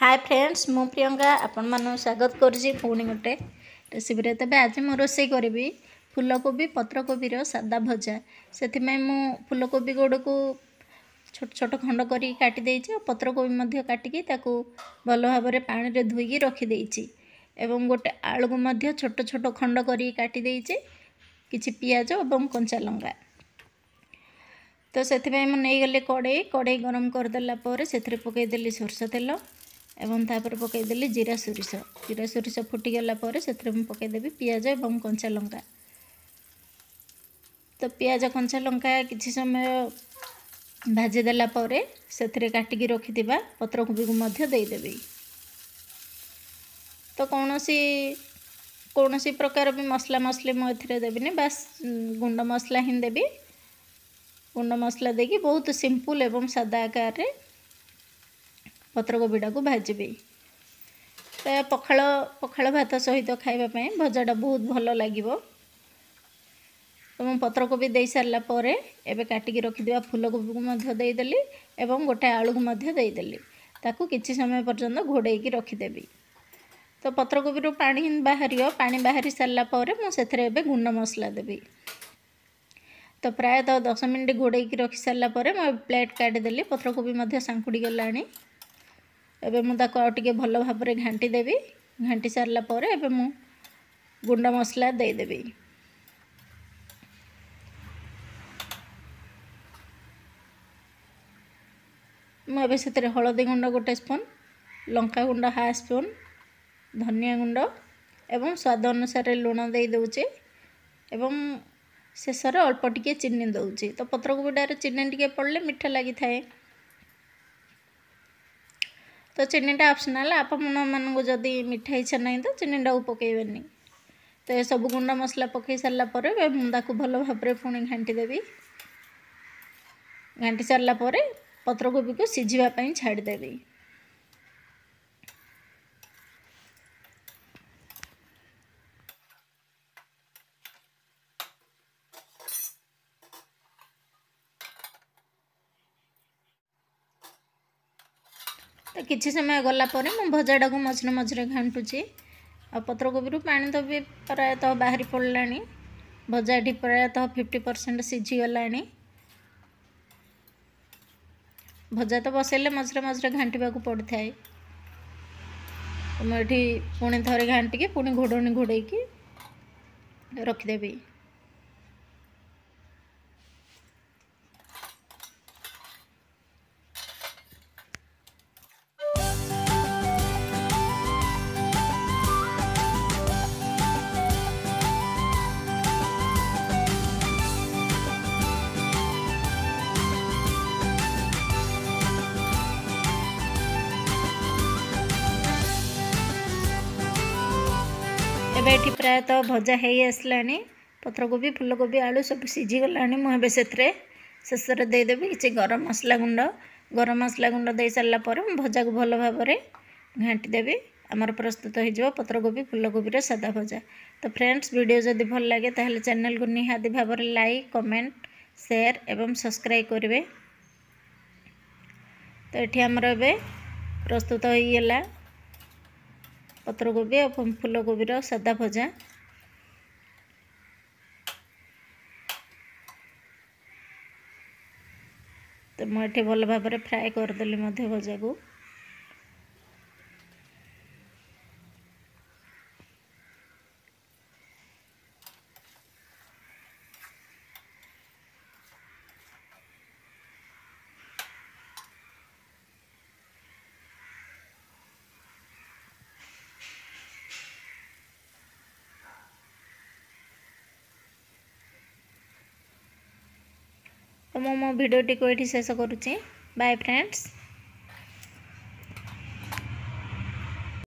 Hi friends मु प्रियंका आपण मानू स्वागत करुँची पुणी गोटे रेसिपी। तेज आज मु रोसे करी फूलकोबी पत्रकोबी सादा भजा से मु फूलकोबी गोड़ को छोट छोट खंड कर काटी पत्रकोबी काटिकी भल भाव में पानी रे धोईकी रखीदे एवं गोटे आलू को छोट छोट खंड कर काटी किछि पियाज और कंचा लंका। तो से नहीं गली कड़े गरम करदेला से पकईदेली सोरष तेल एवं तापर पकईदेली जीरा सोरिष फुटीगला से पकईदेवी पियाज और कंचा लंका। तो पियाज कंचा लंका किसी समय भाजीदेला से काटिकी रखि पत्रकोबी को देदेवी। तो कौन सी प्रकार भी मसला मसली मुझे देवी बास गुंड मसला ही देवी। गुंड मसला देकी बहुत सिंपल एवं सादा आकार रे पत्रकोबीटा को भाजबी। तो पखाल पखाल भात सहित खाइबापी भजाटा बहुत भल लगे। तो मैं पत्रकोबी दे सारा पर एबे काटिकी रखिदिबा फूलकोबी को देदेली एवं गोटे आलू को देदेली ताकू किछि समय पर्यंत घोड़ेकी रखिदेवी। तो पत्रकोबी रो पानी पानी बाहरी सारा पर मुझे गुंड मसला देवी। तो प्रायतः 10 मिनट घोड़ेकी रखी सारा पर मैं प्लेट काटिदेली पत्रकोबी सांकुड़ी गलानी। एबे मुझे टे भल भाव में घाटी देवी। घाटी सारा पर एबे मु गुंड मसला देदेवी। मुझे से हलदी गुंड गोटे स्पून लंका गुंड हाफ स्पून धनिया गुंड एवं स्वाद अनुसार लुण दे दूचे एवं शेष अल्प टिके चीनी दौची। तो पत्रकोबीटार चीनी टिके पड़े मीठा लगी थाए। तो चीनीटा ऑप्शनल आपण मानू जदि मीठा इच्छा नहीं तो चीनीटा को पकेबेनी। तो ये सब गुंड मसला पकई सारा पर मुझे भल भाव में पुणी घाटी देवी। घाटी सारा पर पत्रकोबी को सीझापी छाड़देवी। तो किसी समय गलापर मु भजाटा को मझे मझे घाटुची। आ पत्रकोबी पानी तो भी प्रायतः बाहरी पड़ा। भजाटी प्रायतः 50% सीझीगला। भजा तो बसैले मझे मझे घाटा पड़ता है। तो मुझे पुणी थे घाटिकी पुणी घोड़नी घोड़ेकी रखिदेवी। एबे प्रायतः भजा हो आसला। पत्रकोबी फूलकोबी आलू सब सीझीगला। मुझे से शेष में देदेवी किसी गरम मसला गुंड दे सारा पर भजा को भल भाव में घाटी देवी। आमर प्रस्तुत हो पत्रकोबी फूलकोबी सादा भजा। तो फ्रेंड्स वीडियो जदि भल लगे ताहले चैनल को निहाती भाव में लाइक कमेंट शेयर एवं सब्सक्राइब करेंगे। तो ये आमर प्रस्तुत होगा पत्रकोबी और फूलकोबी सादा भजा। तो मुझे भल भाव में फ्राए करदेली भजा को। तो मो भिडियोटी को ये शेष करुँची। Bye friends.